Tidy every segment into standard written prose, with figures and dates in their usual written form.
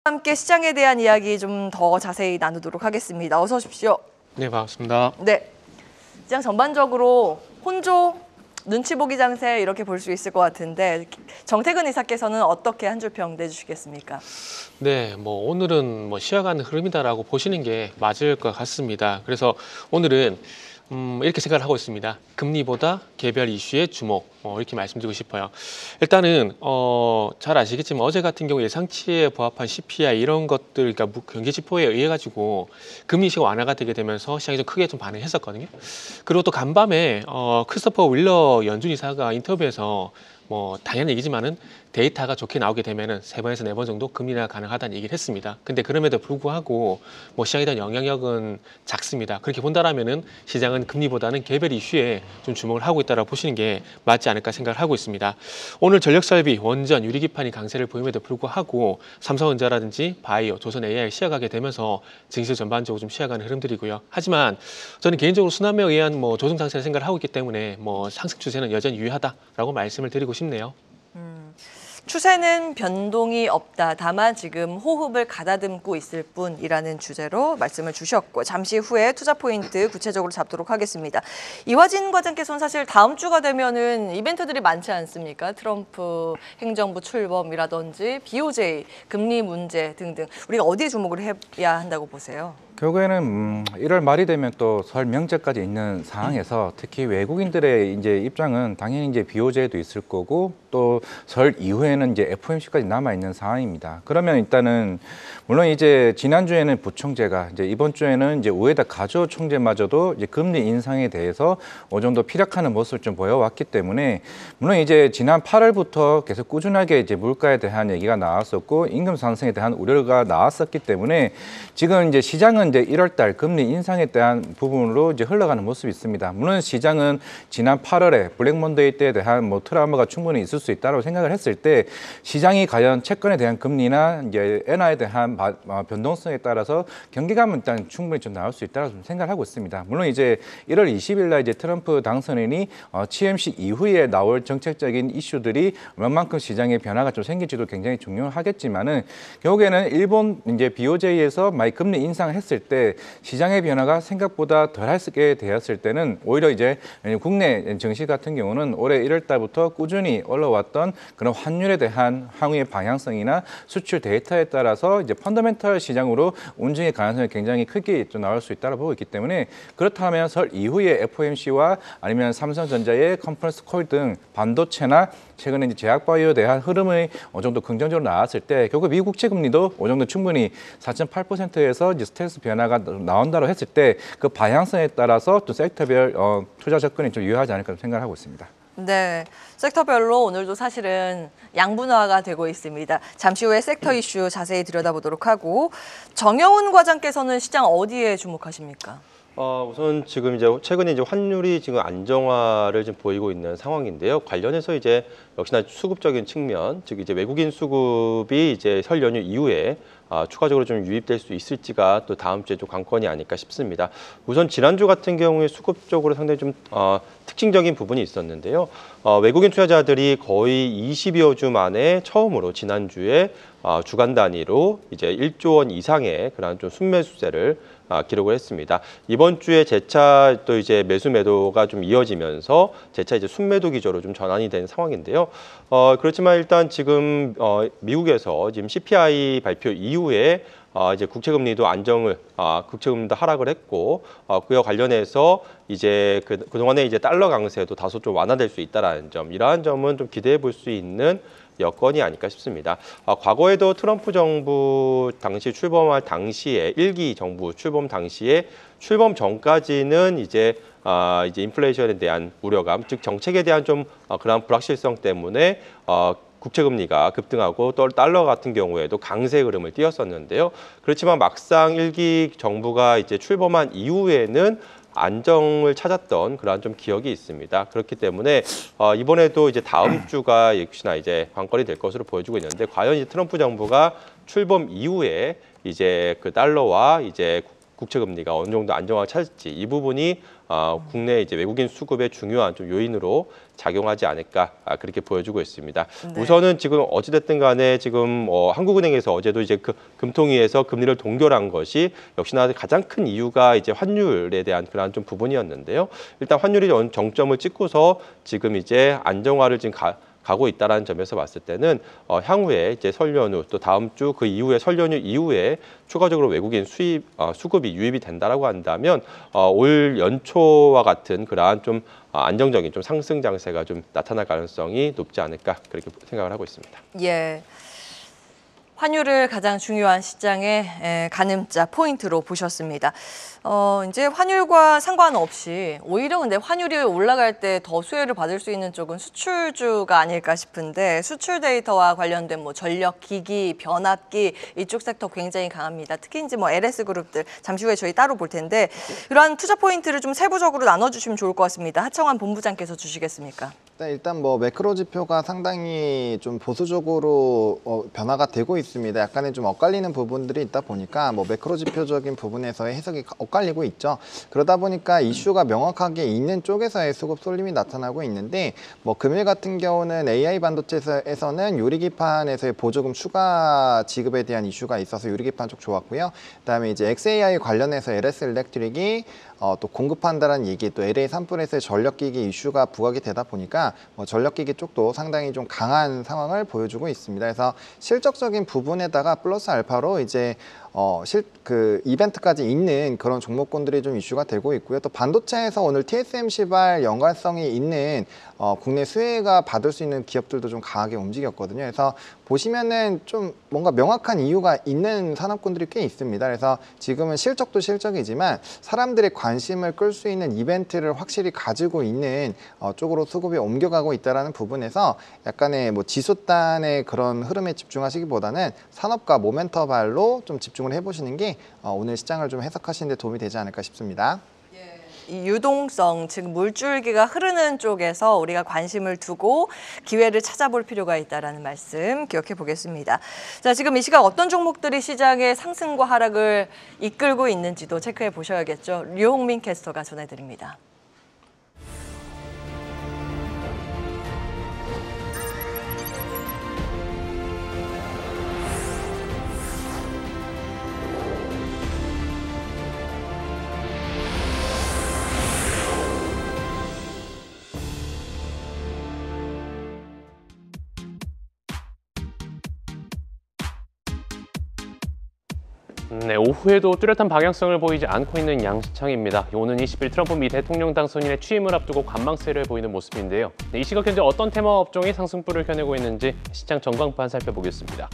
함께 시장에 대한 이야기 좀 더 자세히 나누도록 하겠습니다. 어서 오십시오. 네, 반갑습니다. 네, 시장 전반적으로 혼조, 눈치 보기 장세 이렇게 볼 수 있을 것 같은데 정태근 이사께서는 어떻게 한 줄 평 내주시겠습니까? 네, 오늘은 쉬어가는 흐름이다라고 보시는 게 맞을 것 같습니다. 그래서 오늘은 이렇게 생각을 하고 있습니다. 금리보다 개별 이슈에 주목, 이렇게 말씀드리고 싶어요. 일단은 잘 아시겠지만 어제 같은 경우 예상치에 부합한 CPI 이런 것들, 그러니까 경기 지표에 의해 가지고 금리 인식 완화가 되게 되면서 시장이 좀 크게 좀 반응했었거든요. 그리고 또 간밤에 크리스토퍼 윌러 연준 이사가 인터뷰에서 당연한 얘기지만은 데이터가 좋게 나오게 되면은 3번에서 4번 정도 금리 인하 가능하다는 얘기를 했습니다. 근데 그럼에도 불구하고 시장에 대한 영향력은 작습니다. 그렇게 본다라면은 시장은 금리보다는 개별 이슈에 좀 주목을 하고 있다라고 보시는 게 맞지 않을까 생각을 하고 있습니다. 오늘 전력설비, 원전, 유리기판이 강세를 보임에도 불구하고 삼성전자라든지 바이오, 조선 AI 쉬어가게 되면서 증시 전반적으로 좀 쉬어가는 흐름들이고요. 하지만 저는 개인적으로 순환매에 의한 조정 장세를 생각을 하고 있기 때문에 상승 추세는 여전히 유효하다라고 말씀을 드리고 싶네요. 추세는 변동이 없다. 다만 지금 호흡을 가다듬고 있을 뿐이라는 주제로 말씀을 주셨고 잠시 후에 투자 포인트 구체적으로 잡도록 하겠습니다. 이화진 과장께서는 사실 다음 주가 되면은 이벤트들이 많지 않습니까? 트럼프 행정부 출범이라든지 BOJ 금리 문제 등등 우리가 어디에 주목을 해야 한다고 보세요? 결국에는 1월 말이 되면 또 설 명절까지 있는 상황에서 특히 외국인들의 이제 입장은 당연히 이제 BOJ도 있을 거고 또 설 이후에는 이제 FOMC까지 남아 있는 상황입니다. 그러면 일단은 물론 이제 지난주에는 부총재가 이제 이번 주에는 이제 우에다 가조 총재마저도 이제 금리 인상에 대해서 어느 정도 피력하는 모습을 좀 보여왔기 때문에 물론 이제 지난 8월부터 계속 꾸준하게 이제 물가에 대한 얘기가 나왔었고 임금 상승에 대한 우려가 나왔었기 때문에 지금 이제 시장은 이제 1월 달 금리 인상에 대한 부분으로 이제 흘러가는 모습이 있습니다. 물론 시장은 지난 8월에 블랙 먼데이 때에 대한 트라우마가 충분히 있을 수 있다고 생각을 했을 때 시장이 과연 채권에 대한 금리나 이제 엔화에 대한 변동성에 따라서 경계감은 일단 충분히 좀 나올 수 있다고 좀 생각을 하고 있습니다. 물론 이제 1월 20일 날 이제 트럼프 당선인이 취임식 이후에 나올 정책적인 이슈들이 얼마만큼 시장에 변화가 좀 생길지도 굉장히 중요하겠지만은 결국에는 일본 이제 BOJ에서 많이 금리 인상을 했을 때 시장의 변화가 생각보다 덜하게 되었을 때는 오히려 이제 국내 증시 같은 경우는 올해 1월 달부터 꾸준히 올라왔던 그런 환율에 대한 향후의 방향성이나 수출 데이터에 따라서 이제 펀더멘털 시장으로 운징의 가능성이 굉장히 크게 좀 나올 수 있다고 보고 있기 때문에 그렇다면 설 이후에 FOMC와 아니면 삼성전자의 컨퍼런스 콜 등 반도체나 최근에 이제 제약바이오에 대한 흐름이 어느 정도 긍정적으로 나왔을 때 결국 미국 국채 금리도 어느 정도 충분히 4.8%에서 이제 스트레스 변화가 나온다고 했을 때 그 방향성에 따라서 또 섹터별 투자 접근이 좀 유효하지 않을까 생각을 하고 있습니다. 네, 섹터별로 오늘도 사실은 양분화가 되고 있습니다. 잠시 후에 섹터 이슈 자세히 들여다보도록 하고 정영훈 과장께서는 시장 어디에 주목하십니까? 우선 지금 이제 최근에 이제 환율이 지금 안정화를 좀 보이고 있는 상황인데요. 관련해서 이제 역시나 수급적인 측면, 즉 이제 외국인 수급이 이제 설 연휴 이후에 추가적으로 좀 유입될 수 있을지가 또 다음 주에 좀 관건이 아닐까 싶습니다. 우선 지난주 같은 경우에 수급적으로 상당히 좀 특징적인 부분이 있었는데요. 외국인 투자자들이 거의 20여 주 만에 처음으로 지난주에 주간 단위로 이제 1조 원 이상의 그런 좀 순매수세를 기록을 했습니다. 이번 주에 재차 또 이제 매수 매도가 좀 이어지면서 재차 이제 순매도 기조로 좀 전환이 된 상황인데요. 그렇지만 일단 지금 미국에서 지금 CPI 발표 이후에 이제 국채금리도 국채금리도 하락을 했고 그와 관련해서 이제 그동안에 이제 달러 강세도 다소 좀 완화될 수 있다라는 점, 이러한 점은 좀 기대해 볼 수 있는 여건이 아닐까 싶습니다. 과거에도 트럼프 정부 당시 출범할 당시에 1기 정부 출범 당시에 출범 전까지는 이제 인플레이션에 대한 우려감, 즉 정책에 대한 좀 그런 불확실성 때문에 국채금리가 급등하고 또 달러 같은 경우에도 강세 흐름을 띄었었는데요. 그렇지만 막상 1기 정부가 이제 출범한 이후에는 안정을 찾았던 그러한 좀 기억이 있습니다. 그렇기 때문에 이번에도 이제 다음 주가 역시나 이제 관건이 될 것으로 보여지고 있는데 과연 이제 트럼프 정부가 출범 이후에 이제 그 달러와 이제 국채 금리가 어느 정도 안정화를 찾을지 이 부분이 국내 이제 외국인 수급의 중요한 좀 요인으로 작용하지 않을까 그렇게 보여주고 있습니다. 네. 우선은 지금 어찌됐든 간에 지금 한국은행에서 어제도 이제 그 금통위에서 금리를 동결한 것이 역시나 가장 큰 이유가 이제 환율에 대한 그런 좀 부분이었는데요. 일단 환율이 정점을 찍고서 지금 이제 안정화를 지금 가고 있다라는 점에서 봤을 때는 향후에 이제 설 연휴 또 다음 주 그 이후에 설 연휴 이후에 추가적으로 외국인 수급이 유입이 된다라고 한다면 올 연초와 같은 그러한 좀 안정적인 좀 상승 장세가 좀 나타날 가능성이 높지 않을까 그렇게 생각을 하고 있습니다. 예. 환율을 가장 중요한 시장의 가늠자 포인트로 보셨습니다. 이제 환율과 상관없이 오히려 근데 환율이 올라갈 때 더 수혜를 받을 수 있는 쪽은 수출주가 아닐까 싶은데 수출 데이터와 관련된 뭐 전력, 기기, 변압기 이쪽 섹터 굉장히 강합니다. 특히 이제 뭐 LS 그룹들 잠시 후에 저희 따로 볼 텐데 이러한 투자 포인트를 좀 세부적으로 나눠주시면 좋을 것 같습니다. 하청환 본부장께서 주시겠습니까? 네, 일단 뭐 매크로 지표가 상당히 좀 보수적으로 변화가 되고 있습니다. 약간의 좀 엇갈리는 부분들이 있다 보니까 뭐 매크로 지표적인 부분에서의 해석이 엇갈리고 있죠. 그러다 보니까 이슈가 명확하게 있는 쪽에서의 수급 쏠림이 나타나고 있는데 뭐 금일 같은 경우는 AI 반도체에서는 유리기판에서의 보조금 추가 지급에 대한 이슈가 있어서 유리기판 쪽 좋았고요. 그다음에 이제 XAI 관련해서 LS 일렉트릭이 또 공급한다는 얘기, 또 LA 산불에서의 전력기기 이슈가 부각이 되다 보니까 전력기기 쪽도 상당히 좀 강한 상황을 보여주고 있습니다. 그래서 실적적인 부분에다가 플러스 알파로 이제 그 이벤트까지 있는 그런 종목군들이 좀 이슈가 되고 있고요. 또 반도체에서 오늘 TSMC발 연관성이 있는 국내 수혜가 받을 수 있는 기업들도 좀 강하게 움직였거든요. 그래서 보시면은 좀 뭔가 명확한 이유가 있는 산업군들이 꽤 있습니다. 그래서 지금은 실적도 실적이지만 사람들의 관심을 끌 수 있는 이벤트를 확실히 가지고 있는 쪽으로 수급이 옮겨가고 있다는 부분에서 약간의 뭐 지수단의 그런 흐름에 집중하시기보다는 산업과 모멘터발로 좀 집중을 해보시는 게 오늘 시장을 좀 해석하시는 데 도움이 되지 않을까 싶습니다. 이 유동성, 즉 물줄기가 흐르는 쪽에서 우리가 관심을 두고 기회를 찾아볼 필요가 있다는 말씀 기억해 보겠습니다. 자, 지금 이 시각 어떤 종목들이 시장의 상승과 하락을 이끌고 있는지도 체크해 보셔야겠죠. 류홍민 캐스터가 전해드립니다. 네, 오후에도 뚜렷한 방향성을 보이지 않고 있는 양시장입니다. 오는 20일 트럼프 미 대통령 당선인의 취임을 앞두고 관망세를 보이는 모습인데요. 이 시각 현재 어떤 테마 업종이 상승불을 켜내고 있는지 시장 전광판 살펴보겠습니다.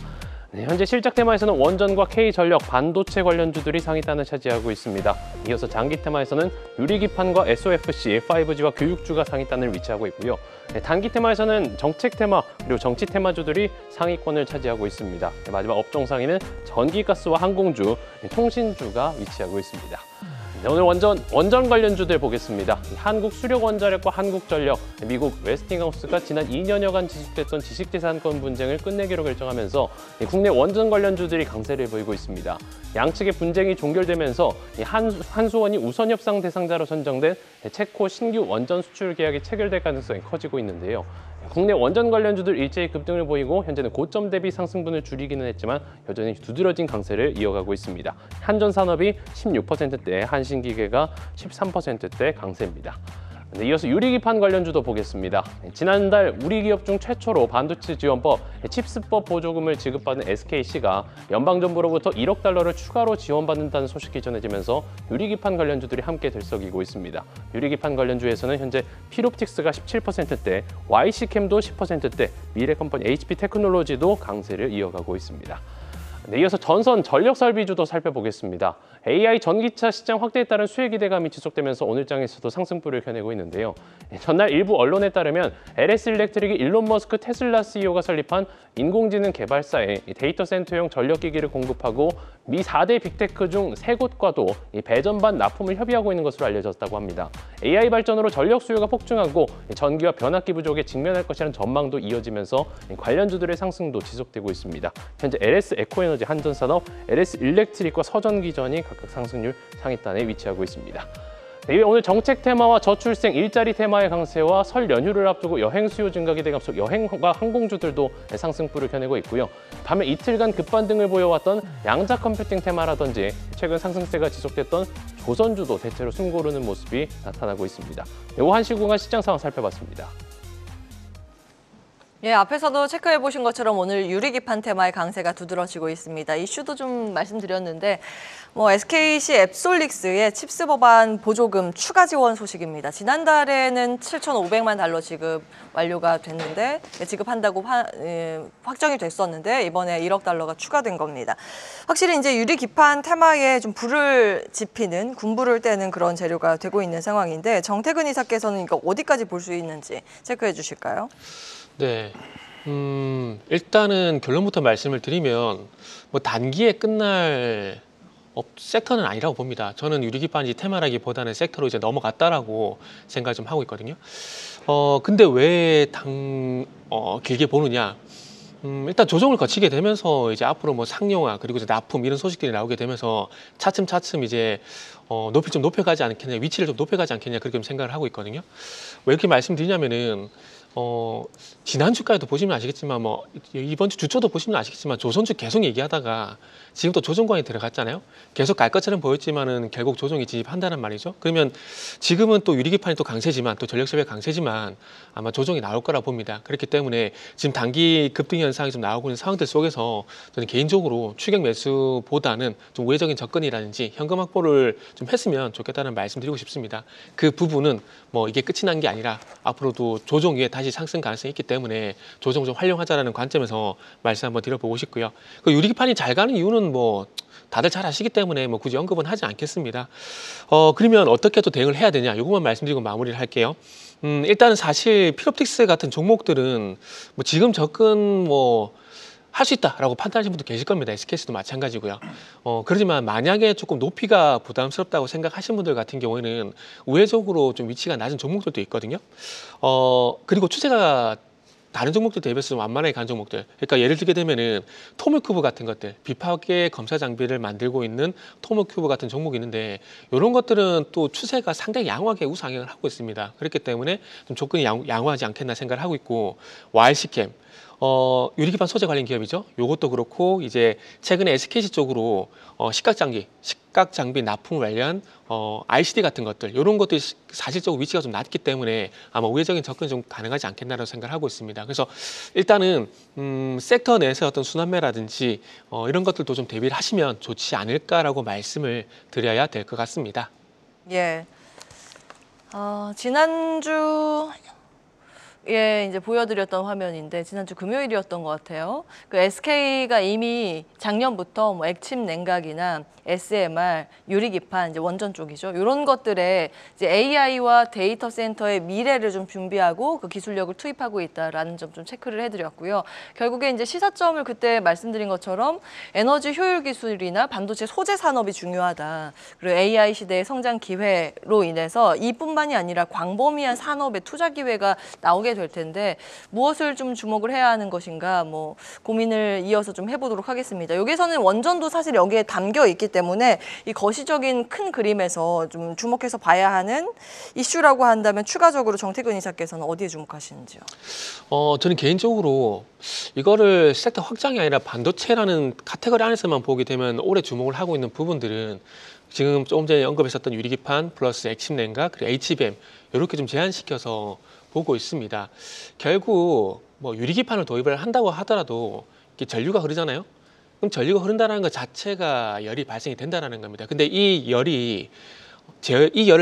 현재 실적 테마에서는 원전과 K전력, 반도체 관련주들이 상위단을 차지하고 있습니다. 이어서 장기 테마에서는 유리기판과 SOFC, 5G와 교육주가 상위단을 위치하고 있고요. 단기 테마에서는 정책 테마 그리고 정치 테마주들이 상위권을 차지하고 있습니다. 마지막 업종 상위는 전기가스와 항공주, 통신주가 위치하고 있습니다. 오늘 원전 관련주들 보겠습니다. 한국수력원자력과 한국전력, 미국 웨스팅하우스가 지난 2년여간 지속됐던 지식재산권 분쟁을 끝내기로 결정하면서 국내 원전 관련주들이 강세를 보이고 있습니다. 양측의 분쟁이 종결되면서 한수원이 우선 협상 대상자로 선정된 체코 신규 원전 수출 계약이 체결될 가능성이 커지고 있는데요. 국내 원전 관련주들 일제히 급등을 보이고 현재는 고점 대비 상승분을 줄이기는 했지만 여전히 두드러진 강세를 이어가고 있습니다. 한전산업이 16%대, 한신기계가 13%대 강세입니다. 이어서 유리기판 관련주도 보겠습니다. 지난달 우리 기업 중 최초로 반도체 지원법, 칩스법 보조금을 지급받은 SKC가 연방정부로부터 1억 달러를 추가로 지원받는다는 소식이 전해지면서 유리기판 관련주들이 함께 들썩이고 있습니다. 유리기판 관련주에서는 현재 필옵틱스가 17%대, YC캠도 10%대, 미래컴퍼니 HP테크놀로지도 강세를 이어가고 있습니다. 네, 이어서 전선 전력설비주도 살펴보겠습니다. AI 전기차 시장 확대에 따른 수혜 기대감이 지속되면서 오늘 장에서도 상승불을 켜내고 있는데요. 전날 일부 언론에 따르면 LS 일렉트릭이 일론 머스크 테슬라 CEO가 설립한 인공지능 개발사에 이 데이터 센터용 전력기기를 공급하고 미 4대 빅테크 중 3곳과도 이 배전반 납품을 협의하고 있는 것으로 알려졌다고 합니다. AI 발전으로 전력 수요가 폭증하고 전기와 변압기 부족에 직면할 것이라는 전망도 이어지면서 관련주들의 상승도 지속되고 있습니다. 현재 LS 에코에너지 한전산업, LS 일렉트릭과 서전기전이 각각 상승률 상위단에 위치하고 있습니다. 네, 오늘 정책 테마와 저출생, 일자리 테마의 강세와 설 연휴를 앞두고 여행 수요 증가 기대 감속 여행과 항공주들도 상승폭을 겨내고 있고요. 밤에 이틀간 급반등을 보여왔던 양자 컴퓨팅 테마라든지 최근 상승세가 지속됐던 조선주도 대체로 숨고르는 모습이 나타나고 있습니다. 요 한 시구간 시장 상황 살펴봤습니다. 예, 앞에서도 체크해 보신 것처럼 오늘 유리기판 테마의 강세가 두드러지고 있습니다. 이슈도 좀 말씀드렸는데 SKC 앱솔릭스의 칩스 법안 보조금 추가 지원 소식입니다. 지난달에는 7,500만 달러 지급 완료가 됐는데 지급한다고 확정이 됐었는데 이번에 1억 달러가 추가된 겁니다. 확실히 이제 유리기판 테마에 좀 불을 지피는 군불을 떼는 그런 재료가 되고 있는 상황인데 정태근 이사께서는 이거 어디까지 볼 수 있는지 체크해 주실까요? 네. 일단은 결론부터 말씀을 드리면 단기에 끝날 섹터는 아니라고 봅니다. 저는 유리기판이 테마라기보다는 섹터로 이제 넘어갔다라고 생각을 좀 하고 있거든요. 근데 왜 길게 보느냐? 일단 조정을 거치게 되면서 이제 앞으로 상용화 그리고 이제 납품 이런 소식들이 나오게 되면서 차츰 이제 높이 좀 높여가지 않겠냐, 위치를 좀 높여가지 않겠냐 그렇게 좀 생각을 하고 있거든요. 왜 이렇게 말씀드리냐면은 지난주까지도 보시면 아시겠지만 이번 주 주초도 보시면 아시겠지만 조선주 계속 얘기하다가 지금 또 조정광이 들어갔잖아요. 계속 갈 것처럼 보였지만은 결국 조정이 진입한다는 말이죠. 그러면 지금은 또 유리기판이 또 강세지만 또 전력섭이 강세지만 아마 조정이 나올 거라 봅니다. 그렇기 때문에 지금 단기 급등 현상이 좀 나오고 있는 상황들 속에서 저는 개인적으로 추격 매수보다는 좀 우회적인 접근이라든지 현금 확보를 좀 했으면 좋겠다는 말씀드리고 싶습니다. 그 부분은 이게 끝이 난 게 아니라 앞으로도 조정 위에 다시 상승 가능성이 있기 때문에 조정 좀 활용하자라는 관점에서 말씀 한번 드려보고 싶고요. 그 유리기판이 잘 가는 이유는 다들 잘 아시기 때문에 굳이 언급은 하지 않겠습니다. 그러면 어떻게 또 대응을 해야 되냐? 이것만 말씀드리고 마무리를 할게요. 일단은 사실 필옵틱스 같은 종목들은 지금 접근 할 수 있다라고 판단하시는 분도 계실 겁니다. SKS도 마찬가지고요. 그렇지만 만약에 조금 높이가 부담스럽다고 생각하시는 분들 같은 경우에는 우회적으로 좀 위치가 낮은 종목들도 있거든요. 그리고 추세가 다른 종목들 대비해서 좀 완만하게 가는 종목들. 그러니까 예를 들게 되면은 토모큐브 같은 것들, 비파계 검사 장비를 만들고 있는 토모큐브 같은 종목이 있는데 이런 것들은 또 추세가 상당히 양호하게 우상향을 하고 있습니다. 그렇기 때문에 좀 조건이 양호하지 않겠나 생각을 하고 있고 YC캠. 유리기판 소재 관련 기업이죠. 요것도 그렇고 이제 최근에 SKC 쪽으로 식각 장비 납품 관련 ICD 같은 것들 이런 것들이 사실적으로 위치가 좀 낮기 때문에 아마 우회적인 접근이 좀 가능하지 않겠나라고 생각을 하고 있습니다. 그래서 일단은 섹터 내에서 어떤 순환매라든지 이런 것들도 좀 대비를 하시면 좋지 않을까라고 말씀을 드려야 될 것 같습니다. 예. 지난주 이제 보여드렸던 화면인데 지난주 금요일이었던 것 같아요. 그 SK가 이미 작년부터 액침 냉각이나 SMR, 유리기판, 이제 원전 쪽이죠. 이런 것들에 이제 AI와 데이터 센터의 미래를 좀 준비하고 그 기술력을 투입하고 있다라는 점 좀 체크를 해드렸고요. 결국에 이제 시사점을 그때 말씀드린 것처럼 에너지 효율 기술이나 반도체 소재 산업이 중요하다. 그리고 AI 시대의 성장 기회로 인해서 이뿐만이 아니라 광범위한 산업의 투자 기회가 나오게 될 텐데 무엇을 좀 주목을 해야 하는 것인가 고민을 이어서 좀 해보도록 하겠습니다. 여기서는 원전도 사실 여기에 담겨 있기 때문에 이 거시적인 큰 그림에서 좀 주목해서 봐야 하는 이슈라고 한다면 추가적으로 정태근 이사께서는 어디에 주목하시는지요? 저는 개인적으로 이거를 섹터 확장이 아니라 반도체라는 카테고리 안에서만 보게 되면 오래 주목을 하고 있는 부분들은 지금 조금 전에 언급했었던 유리기판 플러스 액침 냉각 그리고 HBM 이렇게 좀 제한시켜서 보고 있습니다. 결국 유리기판을 도입을 한다고 하더라도 이게 전류가 흐르잖아요. 그럼 전류가 흐른다는 것 자체가 열이 발생이 된다는 겁니다. 근데 이 열을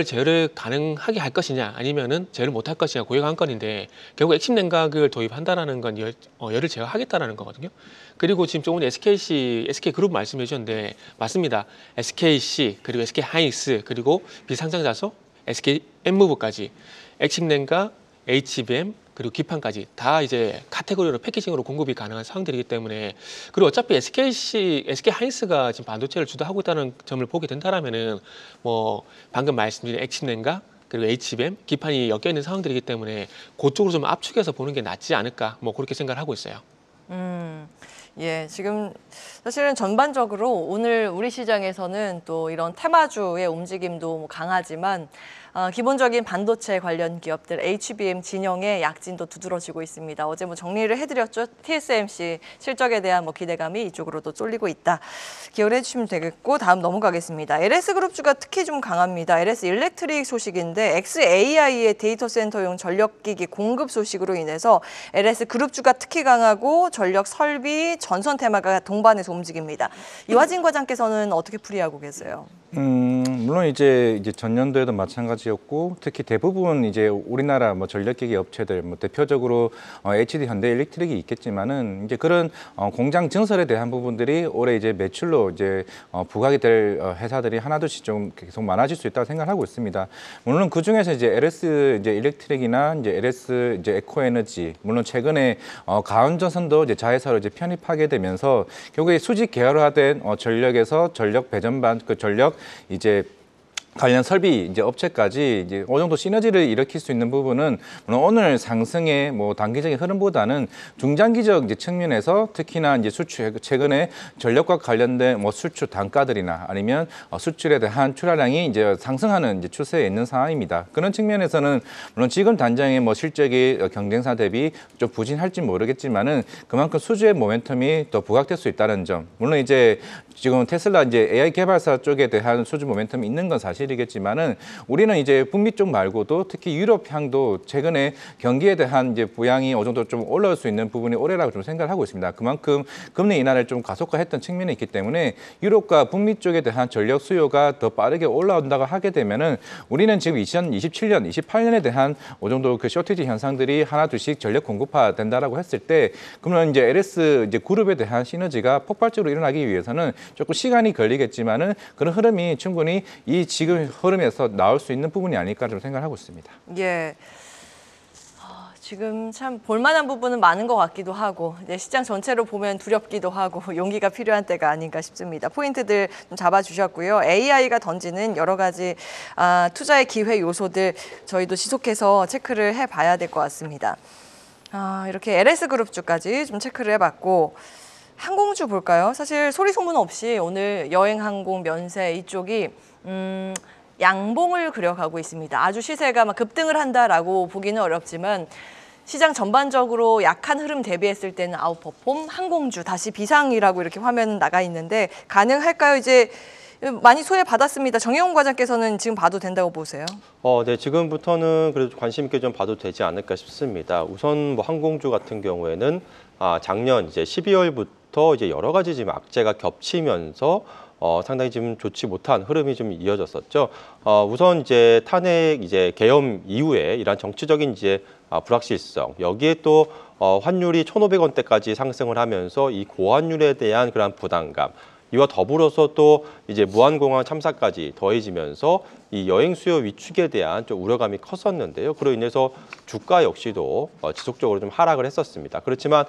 제어를 가능하게 할 것이냐 아니면은 제어를 못할 것이냐 고유가 한 건인데 결국 액침 냉각을 도입한다라는 건 열을 제어하겠다라는 거거든요. 그리고 지금 조금 SK그룹 말씀해 주셨는데 맞습니다. SKC 그리고 SK하이닉스 그리고 비상장자소 SK엠무브까지 액침 냉각 HBM, 그리고 기판까지 다 이제 카테고리로 패키징으로 공급이 가능한 상황들이기 때문에, 그리고 어차피 SK 하이닉스가 지금 반도체를 주도하고 있다는 점을 보게 된다라면은 뭐 방금 말씀드린 액침랜과 그리고 HBM 기판이 엮여 있는 상황들이기 때문에 그쪽으로 좀 압축해서 보는 게 낫지 않을까, 뭐 그렇게 생각을 하고 있어요. 예, 지금 사실은 전반적으로 오늘 우리 시장에서는 또 이런 테마주의 움직임도 뭐 강하지만 기본적인 반도체 관련 기업들 HBM 진영의 약진도 두드러지고 있습니다. 어제 뭐 정리를 해드렸죠. TSMC 실적에 대한 뭐 기대감이 이쪽으로도 쏠리고 있다. 기여를 해주시면 되겠고, 다음 넘어가겠습니다. LS그룹주가 특히 좀 강합니다. LS 일렉트릭 소식인데 XAI의 데이터 센터용 전력기기 공급 소식으로 인해서 LS그룹주가 특히 강하고 전력 설비, 전선 테마가 동반해서 움직입니다. 이화진 과장께서는 어떻게 풀이하고 계세요? 물론 이제 전년도에도 마찬가지였고, 특히 대부분 이제 우리나라 뭐 전력기기 업체들, 뭐 대표적으로 HD 현대일렉트릭이 있겠지만은 이제 그런 공장 증설에 대한 부분들이 올해 이제 매출로 이제 부각이 될 회사들이 하나둘씩 좀 계속 많아질 수 있다고 생각하고 있습니다. 물론 그 중에서 이제 LS 이제 일렉트릭이나 이제 LS 이제 에코에너지, 물론 최근에 가온전선도 이제 자회사로 이제 편입하게 되면서 결국에 수직 계열화된 전력에서 전력 배전반, 그 전력 이제 관련 설비 이제 업체까지 이제 어느 정도 시너지를 일으킬 수 있는 부분은 물론 오늘 상승의 뭐 단기적인 흐름보다는 중장기적 이제 측면에서 특히나 이제 수출, 최근에 전력과 관련된 뭐 수출 단가들이나 아니면 수출에 대한 출하량이 이제 상승하는 이제 추세에 있는 상황입니다. 그런 측면에서는 물론 지금 단장의 뭐 실적이 경쟁사 대비 좀 부진할지 모르겠지만은 그만큼 수주의 모멘텀이 더 부각될 수 있다는 점. 물론 이제 지금 테슬라 이제 AI 개발사 쪽에 대한 수주 모멘텀이 있는 건 사실이겠지만은 우리는 이제 북미 쪽 말고도 특히 유럽 향도 최근에 경기에 대한 이제 부양이 어느 정도 좀 올라올 수 있는 부분이 올해라고 좀 생각을 하고 있습니다. 그만큼 금리 인하를 좀 가속화했던 측면이 있기 때문에 유럽과 북미 쪽에 대한 전력 수요가 더 빠르게 올라온다고 하게 되면은 우리는 지금 2027년, 28년에 대한 어느 정도 그 쇼티지 현상들이 하나둘씩 전력 공급화 된다라고 했을 때, 그러면 이제 LS 이제 그룹에 대한 시너지가 폭발적으로 일어나기 위해서는 조금 시간이 걸리겠지만은 그런 흐름이 충분히 이 지금 흐름에서 나올 수 있는 부분이 아닐까 좀 생각하고 있습니다. 예. 지금 참 볼만한 부분은 많은 것 같기도 하고, 이제 시장 전체로 보면 두렵기도 하고 용기가 필요한 때가 아닌가 싶습니다. 포인트들 좀 잡아주셨고요. AI가 던지는 여러 가지 투자의 기회 요소들 저희도 지속해서 체크를 해봐야 될 것 같습니다. 이렇게 LS그룹주까지 좀 체크를 해봤고, 항공주 볼까요? 사실 소리 소문 없이 오늘 여행항공, 면세 이쪽이 양봉을 그려가고 있습니다. 아주 시세가 막 급등을 한다라고 보기는 어렵지만 시장 전반적으로 약한 흐름 대비했을 때는 아웃퍼폼, 항공주 다시 비상이라고 이렇게 화면 나가 있는데 가능할까요? 이제 많이 소외받았습니다. 정혜용 과장께서는 지금 봐도 된다고 보세요? 네, 지금부터는 그래도 관심 있게 좀 봐도 되지 않을까 싶습니다. 우선 뭐 항공주 같은 경우에는 작년 이제 12월부터 이제 여러 가지 지금 악재가 겹치면서 상당히 지금 좋지 못한 흐름이 좀 이어졌었죠. 우선 이제 탄핵 이제 계엄 이후에 이러한 정치적인 이제 불확실성, 여기에 또 환율이 1,500원대까지 상승을 하면서 이 고환율에 대한 그런 부담감, 이와 더불어서 또 이제 무한공항 참사까지 더해지면서 이 여행 수요 위축에 대한 좀 우려감이 컸었는데요. 그로 인해서 주가 역시도 지속적으로 좀 하락을 했었습니다. 그렇지만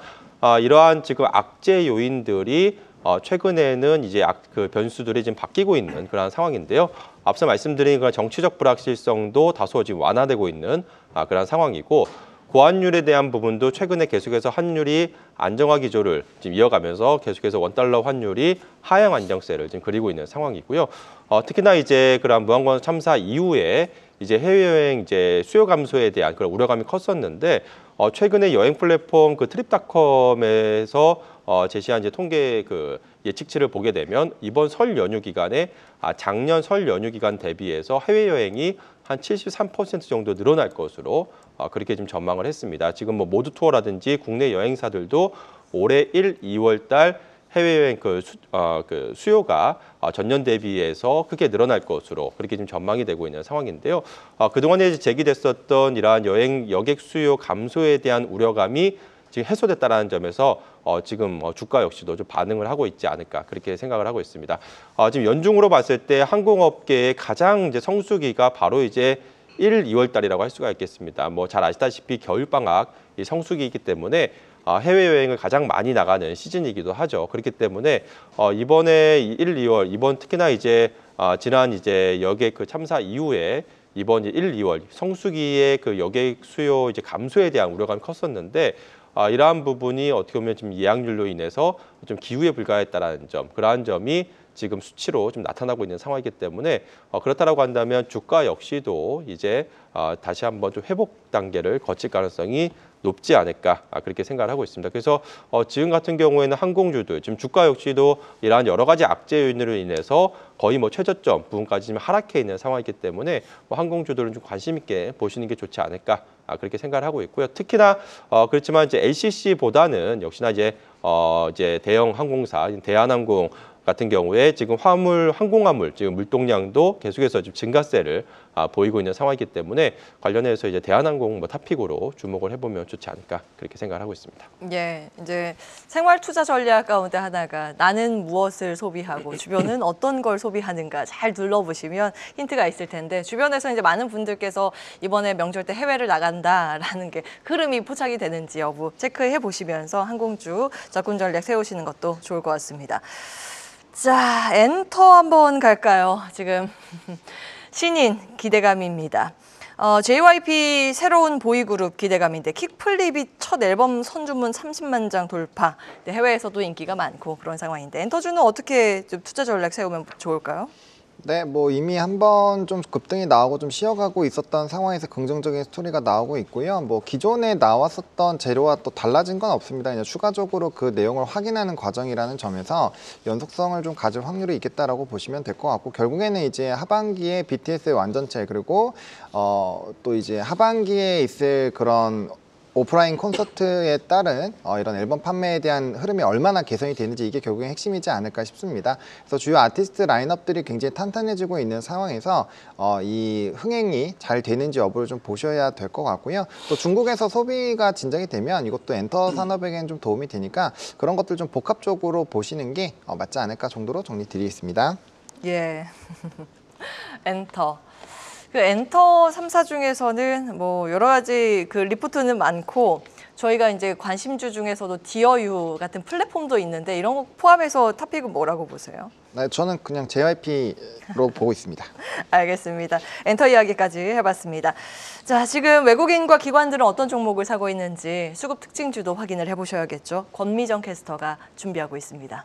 이러한 지금 악재 요인들이 최근에는 이제 그 변수들이 지금 바뀌고 있는 그런 상황인데요. 앞서 말씀드린 그런 정치적 불확실성도 다소 지금 완화되고 있는 그런 상황이고, 고환율에 대한 부분도 최근에 계속해서 환율이 안정화 기조를 지금 이어가면서 계속해서 원달러 환율이 하향 안정세를 지금 그리고 있는 상황이고요. 특히나 이제 그런 무한공항 참사 이후에 이제 해외여행 이제 수요 감소에 대한 그런 우려감이 컸었는데, 최근에 여행 플랫폼 그 트립닷컴에서 제시한 이제 통계 그 예측치를 보게 되면 이번 설 연휴 기간에 작년 설 연휴 기간 대비해서 해외 여행이 한 73% 정도 늘어날 것으로 그렇게 좀 전망을 했습니다. 지금 뭐 모두 투어라든지 국내 여행사들도 올해 1, 2월 달 해외여행 그 수요가 전년 대비해서 크게 늘어날 것으로 그렇게 좀 전망이 되고 있는 상황인데요. 그동안에 제기됐었던 이러한 여행 여객 수요 감소에 대한 우려감이 지금 해소됐다라는 점에서 지금 주가 역시도 좀 반응을 하고 있지 않을까 그렇게 생각을 하고 있습니다. 지금 연중으로 봤을 때 항공업계의 가장 이제 성수기가 바로 이제 1, 2월 달이라고 할 수가 있겠습니다. 뭐 잘 아시다시피 겨울방학 이 성수기이기 때문에 해외여행을 가장 많이 나가는 시즌이기도 하죠. 그렇기 때문에 이번에 1, 2월 이번 특히나 이제 지난 이제 여객 그 참사 이후에 이번 1, 2월 성수기의 그 여객 수요 이제 감소에 대한 우려감이 컸었는데 이러한 부분이 어떻게 보면 지금 예약률로 인해서 좀 기후에 불과했다라는 점, 그러한 점이 지금 수치로 좀 나타나고 있는 상황이기 때문에 그렇다라고 한다면 주가 역시도 이제 다시 한번 좀 회복 단계를 거칠 가능성이 높지 않을까 그렇게 생각을 하고 있습니다. 그래서 지금 같은 경우에는 항공주들 지금 주가 역시도 이러한 여러 가지 악재 요인으로 인해서 거의 뭐 최저점 부분까지 지금 하락해 있는 상황이기 때문에 항공주들은 좀 관심 있게 보시는 게 좋지 않을까 그렇게 생각을 하고 있고요. 특히나 그렇지만 이제 LCC보다는 역시나 이제 대형 항공사 대한항공 같은 경우에 지금 항공화물 지금 물동량도 계속해서 지금 증가세를 보이고 있는 상황이기 때문에 관련해서 이제 대한항공 탑픽으로 주목을 해보면 좋지 않을까 그렇게 생각을 하고 있습니다. 예, 이제 생활 투자 전략 가운데 하나가 나는 무엇을 소비하고 주변은 어떤 걸 소비하는가 잘 둘러보시면 힌트가 있을 텐데 주변에서 이제 많은 분들께서 이번에 명절 때 해외를 나간다라는 게 흐름이 포착이 되는지 여부 체크해 보시면서 항공주 접근 전략 세우시는 것도 좋을 것 같습니다. 자, 엔터 한번 갈까요? 지금 신인 기대감입니다. JYP 새로운 보이그룹 기대감인데 킥플립이 첫 앨범 선주문 30만 장 돌파. 해외에서도 인기가 많고 그런 상황인데 엔터주는 어떻게 좀 투자 전략 세우면 좋을까요? 네, 뭐 이미 한번 좀 급등이 나오고 좀 쉬어가고 있었던 상황에서 긍정적인 스토리가 나오고 있고요. 뭐 기존에 나왔었던 재료와 또 달라진 건 없습니다. 그냥 추가적으로 그 내용을 확인하는 과정이라는 점에서 연속성을 좀 가질 확률이 있겠다라고 보시면 될 것 같고 결국에는 이제 하반기에 BTS의 완전체 그리고 또 이제 하반기에 있을 그런 오프라인 콘서트에 따른 이런 앨범 판매에 대한 흐름이 얼마나 개선이 되는지 이게 결국엔 핵심이지 않을까 싶습니다. 그래서 주요 아티스트 라인업들이 굉장히 탄탄해지고 있는 상황에서 이 흥행이 잘 되는지 여부를 좀 보셔야 될 것 같고요. 또 중국에서 소비가 진정이 되면 이것도 엔터 산업에게는 좀 도움이 되니까 그런 것들 좀 복합적으로 보시는 게 맞지 않을까 정도로 정리 드리겠습니다. 예, 엔터. 그 엔터 3사 중에서는 뭐 여러 가지 그 리포트는 많고 저희가 이제 관심주 중에서도 디어유 같은 플랫폼도 있는데 이런 거 포함해서 탑픽은 뭐라고 보세요? 네, 저는 그냥 JYP로 보고 있습니다. 알겠습니다. 엔터 이야기까지 해봤습니다. 자, 지금 외국인과 기관들은 어떤 종목을 사고 있는지 수급 특징주도 확인을 해보셔야겠죠. 권미정 캐스터가 준비하고 있습니다.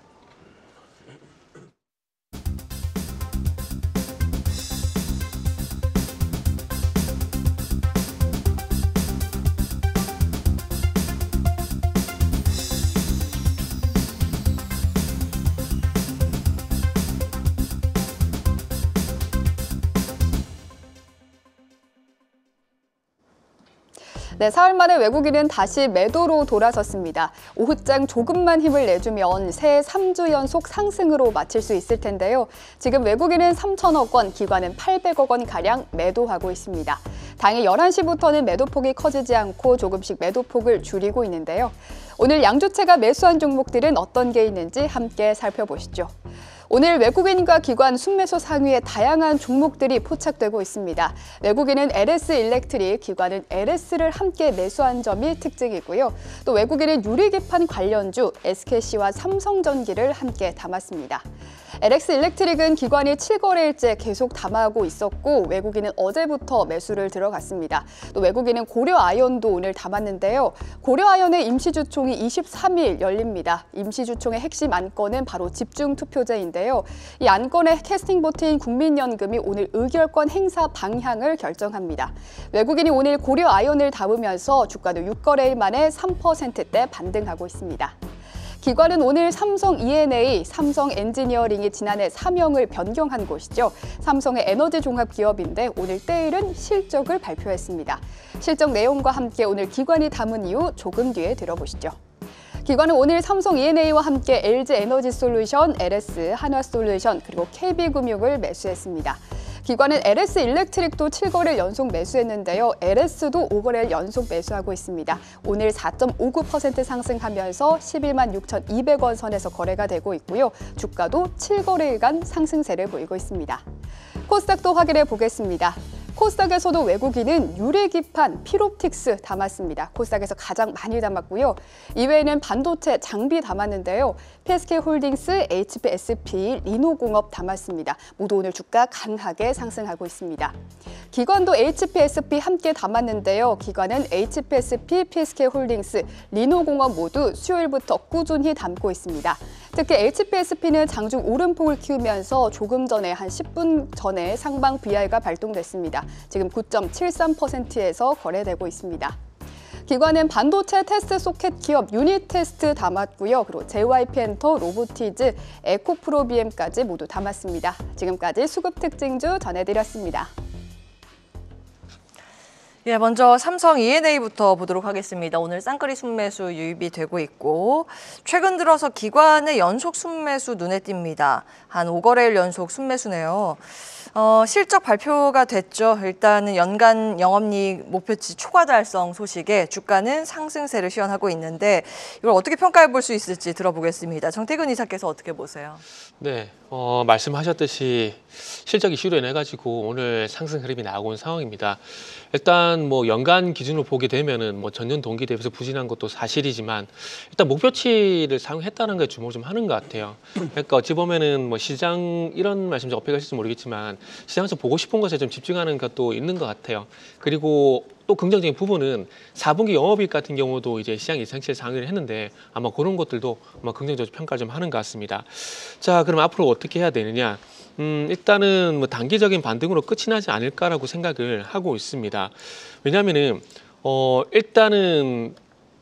네, 사흘 만에 외국인은 다시 매도로 돌아섰습니다. 오후장 조금만 힘을 내주면 새해 3주 연속 상승으로 마칠 수 있을 텐데요. 지금 외국인은 3천억 원, 기관은 800억 원가량 매도하고 있습니다. 당일 11시부터는 매도폭이 커지지 않고 조금씩 매도폭을 줄이고 있는데요. 오늘 양주체가 매수한 종목들은 어떤 게 있는지 함께 살펴보시죠. 오늘 외국인과 기관 순매수 상위에 다양한 종목들이 포착되고 있습니다. 외국인은 LS 일렉트릭, 기관은 LS를 함께 매수한 점이 특징이고요. 또 외국인은 유리기판 관련주 SKC와 삼성전기를 함께 담았습니다. LX 일렉트릭은 기관이 7거래일째 계속 담아하고 있었고 외국인은 어제부터 매수를 들어갔습니다. 또 외국인은 고려아연도 오늘 담았는데요. 고려아연의 임시주총이 23일 열립니다. 임시주총의 핵심 안건은 바로 집중투표제인데요. 이 안건의 캐스팅 보트인 국민연금이 오늘 의결권 행사 방향을 결정합니다. 외국인이 오늘 고려아연을 담으면서 주가도 6거래일 만에 3%대 반등하고 있습니다. 기관은 오늘 삼성 E&A, 삼성 엔지니어링이 지난해 사명을 변경한 곳이죠. 삼성의 에너지 종합 기업인데 오늘 떼일은 실적을 발표했습니다. 실적 내용과 함께 오늘 기관이 담은 이유 조금 뒤에 들어보시죠. 기관은 오늘 삼성 E&A와 함께 LG 에너지솔루션, LS, 한화솔루션, 그리고 KB금융을 매수했습니다. 기관은 LS 일렉트릭도 7거래일 연속 매수했는데요. LS도 5거래일 연속 매수하고 있습니다. 오늘 4.59% 상승하면서 11만 6,200원 선에서 거래가 되고 있고요. 주가도 7거래일간 상승세를 보이고 있습니다. 코스닥도 확인해 보겠습니다. 코스닥에서도 외국인은 유리기판, 필옵틱스 담았습니다. 코스닥에서 가장 많이 담았고요. 이외에는 반도체, 장비 담았는데요. PSK홀딩스, HPSP, 리노공업 담았습니다. 모두 오늘 주가 강하게 상승하고 있습니다. 기관도 HPSP 함께 담았는데요. 기관은 HPSP, PSK홀딩스, 리노공업 모두 수요일부터 꾸준히 담고 있습니다. 특히 HPSP는 장중 오름폭을 키우면서 조금 전에 한 10분 전에 상방 BR가 발동됐습니다. 지금 9.73%에서 거래되고 있습니다. 기관은 반도체 테스트 소켓 기업 유니테스트 담았고요. 그리고 JYP엔터, 로보티즈, 에코프로비엠까지 모두 담았습니다. 지금까지 수급 특징주 전해드렸습니다. 예, 먼저 삼성 E&A부터 보도록 하겠습니다. 오늘 쌍끌이 순매수 유입이 되고 있고 최근 들어서 기관의 연속 순매수 눈에 띕니다. 한 5거래일 연속 순매수네요. 실적 발표가 됐죠. 일단은 연간 영업이익 목표치 초과 달성 소식에 주가는 상승세를 시현하고 있는데 이걸 어떻게 평가해 볼 수 있을지 들어보겠습니다. 정태근 이사께서 어떻게 보세요? 네, 말씀하셨듯이 실적 이슈로 인해 가지고 오늘 상승 흐름이 나오고 있는 상황입니다. 일단 뭐 연간 기준으로 보게 되면은 뭐 전년 동기 대비해서 부진한 것도 사실이지만 일단 목표치를 사용했다는 게 주목을 좀 하는 것 같아요. 그러니까 어찌 보면은 뭐 시장 이런 말씀 좀 어필 하실지 모르겠지만 시장에서 보고 싶은 것에 좀 집중하는 것도 있는 것 같아요. 그리고 또 긍정적인 부분은 4분기 영업이익 같은 경우도 이제 시장 예상치를 상회를 했는데 아마 그런 것들도 아마 긍정적으로 평가를 좀 하는 것 같습니다. 자, 그럼 앞으로 어떻게 해야 되느냐? 일단은 뭐 단기적인 반등으로 끝이 나지 않을까라고 생각을 하고 있습니다. 왜냐하면은 일단은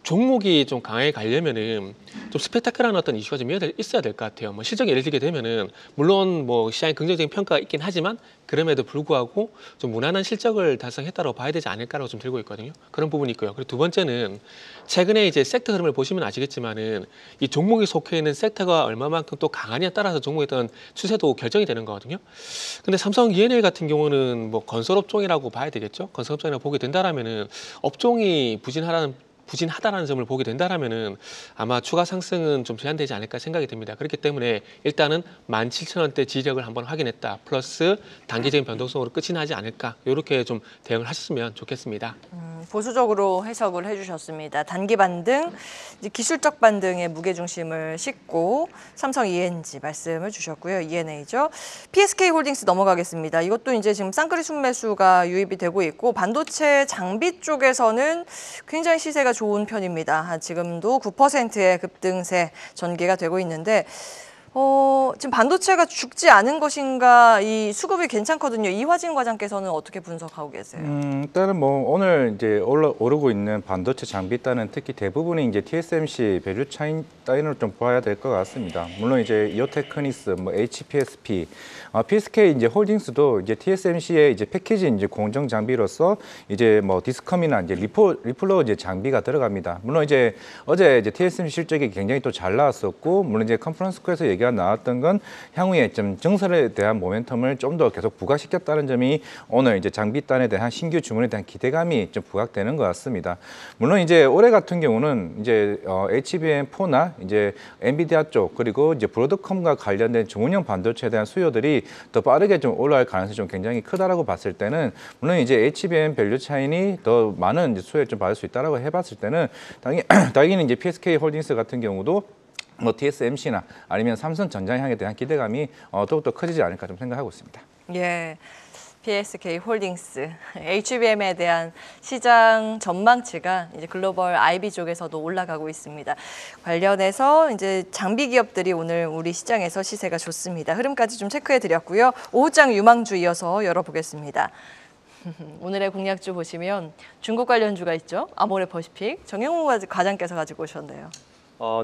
종목이 좀 강하게 가려면은 좀 스펙타클한 어떤 이슈가 좀 있어야 될 것 같아요. 뭐 실적이 예를 들게 되면은 물론 뭐 시장에 긍정적인 평가가 있긴 하지만 그럼에도 불구하고 좀 무난한 실적을 달성했다고 봐야 되지 않을까라고 좀 들고 있거든요. 그런 부분이 있고요. 그리고 두 번째는 최근에 이제 섹터 흐름을 보시면 아시겠지만은 이 종목이 속해 있는 섹터가 얼마만큼 또 강하냐에 따라서 종목의 어떤 추세도 결정이 되는 거거든요. 근데 삼성 E&A 같은 경우는 뭐 건설업종이라고 봐야 되겠죠. 건설업종이라고 보게 된다라면은 업종이 부진하다라는 점을 보게 된다라면은 아마 추가 상승은 좀 제한되지 않을까 생각이 듭니다. 그렇기 때문에 일단은 17,000원대 지지력을 한번 확인했다. 플러스 단기적인 변동성으로 끝이 나지 않을까. 이렇게 좀 대응을 하셨으면 좋겠습니다. 보수적으로 해석을 해주셨습니다. 단기 반등, 이제 기술적 반등의 무게중심을 싣고 삼성 E&G 말씀을 주셨고요. E&A죠. PSK홀딩스 넘어가겠습니다. 이것도 이제 지금 쌍끌이 순매수가 유입이 되고 있고 반도체 장비 쪽에서는 굉장히 시세가 좋은 편입니다. 지금도 9%의 급등세 전개가 되고 있는데 지금 반도체가 죽지 않은 것인가 이 수급이 괜찮거든요. 이화진 과장께서는 어떻게 분석하고 계세요? 일단은 뭐 오늘 이제 오르고 있는 반도체 장비 따는 특히 대부분이 이제 TSMC 밸류 차인 따윈으로 좀 봐야 될 것 같습니다. 물론 이제 이오테크니스, 뭐 HPSP, PSK 이제 홀딩스도 이제 TSMC의 이제 패키지 이제 공정 장비로서 이제 뭐 디스컴이나 이제 리플러 이제 장비가 들어갑니다. 물론 이제 어제 이제 TSMC 실적이 굉장히 또 잘 나왔었고, 물론 이제 컨퍼런스 콜에서 얘기가 나왔던 건 향후에 좀 증설에 대한 모멘텀을 좀 더 계속 부각시켰다는 점이 오늘 이제 장비단에 대한 신규 주문에 대한 기대감이 좀 부각되는 것 같습니다. 물론 이제 올해 같은 경우는 이제 HBM4나 이제 엔비디아 쪽 그리고 이제 브로드컴과 관련된 중원형 반도체에 대한 수요들이 더 빠르게 좀 올라갈 가능성이 좀 굉장히 크다라고 봤을 때는 물론 이제 HBM 밸류 차인이 더 많은 이제 수혜를 좀 받을 수 있다라고 해봤을 때는 당연히 이제 PSK홀딩스 같은 경우도 뭐 TSMC나 아니면 삼성전자를 향에 대한 기대감이 더욱더 커지지 않을까 좀 생각하고 있습니다. 예. PSK홀딩스, HBM에 대한 시장 전망치가 이제 글로벌 IB 쪽에서도 올라가고 있습니다. 관련해서 이제 장비 기업들이 오늘 우리 시장에서 시세가 좋습니다. 흐름까지 좀 체크해 드렸고요. 오후장 유망주 이어서 열어보겠습니다. 오늘의 공략주 보시면 중국 관련주가 있죠. 아모레퍼시픽 정영호 과장께서 가지고 오셨네요.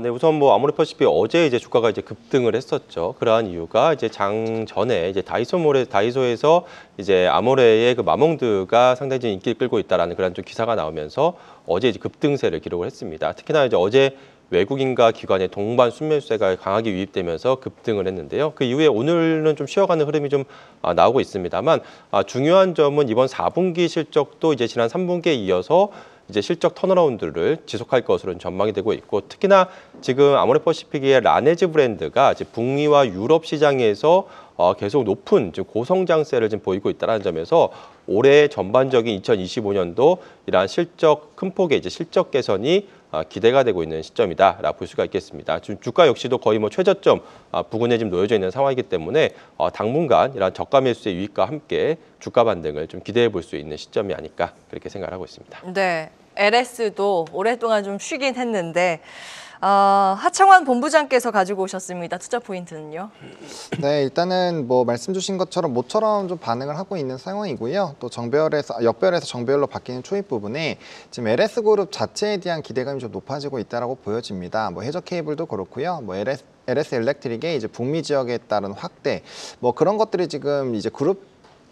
네, 우선 뭐 아모레퍼시픽 어제 이제 주가가 이제 급등을 했었죠. 그러한 이유가 이제 장 전에 이제 다이소에서 이제 아모레의 그 마몽드가 상당히 좀 인기를 끌고 있다라는 그런 좀 기사가 나오면서 어제 이제 급등세를 기록을 했습니다. 특히나 이제 어제 외국인과 기관의 동반 순매수세가 강하게 유입되면서 급등을 했는데요. 그 이후에 오늘은 좀 쉬어가는 흐름이 좀 나오고 있습니다만 중요한 점은 이번 4분기 실적도 이제 지난 3분기에 이어서 이제 실적 턴어라운드를 지속할 것으로 전망이 되고 있고, 특히나 지금 아모레퍼시픽의 라네즈 브랜드가 이제 북미와 유럽 시장에서 계속 높은 지금 고성장세를 지금 보이고 있다는 점에서 올해 전반적인 2025년도 이러한 큰 폭의 이제 실적 개선이 기대가 되고 있는 시점이다라고 볼 수가 있겠습니다. 지금 주가 역시도 거의 뭐 최저점 부근에 지금 놓여져 있는 상황이기 때문에 당분간 이러한 저가 매수의 유입과 함께 주가 반등을 좀 기대해 볼 수 있는 시점이 아닐까 그렇게 생각을 하고 있습니다. 네, LS도 오랫동안 좀 쉬긴 했는데 하창환 본부장께서 가지고 오셨습니다. 투자 포인트는요? 네, 일단은 뭐 말씀 주신 것처럼 모처럼 좀 반응을 하고 있는 상황이고요. 또 역별에서 정별로 바뀌는 초입 부분에 지금 LS그룹 자체에 대한 기대감이 좀 높아지고 있다라고 보여집니다. 뭐 해저 케이블도 그렇고요. 뭐 LS 일렉트릭의 이제 북미 지역에 따른 확대, 뭐 그런 것들이 지금 이제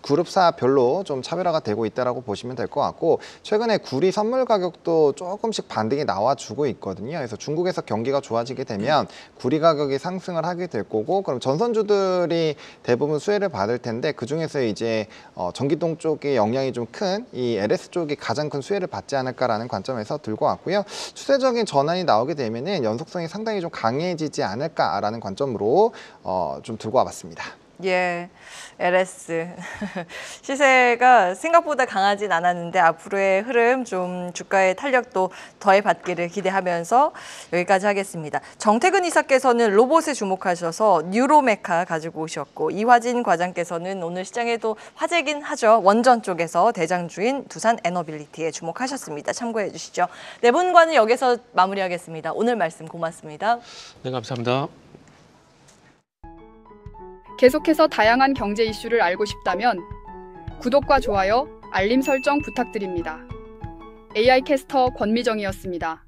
그룹사별로 좀 차별화가 되고 있다라고 보시면 될 것 같고, 최근에 구리 선물 가격도 조금씩 반등이 나와주고 있거든요. 그래서 중국에서 경기가 좋아지게 되면 구리 가격이 상승을 하게 될 거고, 그럼 전선주들이 대부분 수혜를 받을 텐데 그 중에서 이제 전기동 쪽의 영향이 좀 큰 이 LS 쪽이 가장 큰 수혜를 받지 않을까라는 관점에서 들고 왔고요. 추세적인 전환이 나오게 되면은 연속성이 상당히 좀 강해지지 않을까라는 관점으로 좀 들고 와봤습니다. 예, LS 시세가 생각보다 강하진 않았는데 앞으로의 흐름 좀 주가의 탄력도 더해받기를 기대하면서 여기까지 하겠습니다. 정태근 이사께서는 로봇에 주목하셔서 뉴로메카 가지고 오셨고, 이화진 과장께서는 오늘 시장에도 화제긴 하죠. 원전 쪽에서 대장주인 두산 에너빌리티에 주목하셨습니다. 참고해 주시죠. 네 분과는 여기서 마무리하겠습니다. 오늘 말씀 고맙습니다. 네, 감사합니다. 계속해서 다양한 경제 이슈를 알고 싶다면 구독과 좋아요, 알림 설정 부탁드립니다. AI 캐스터 권미정이었습니다.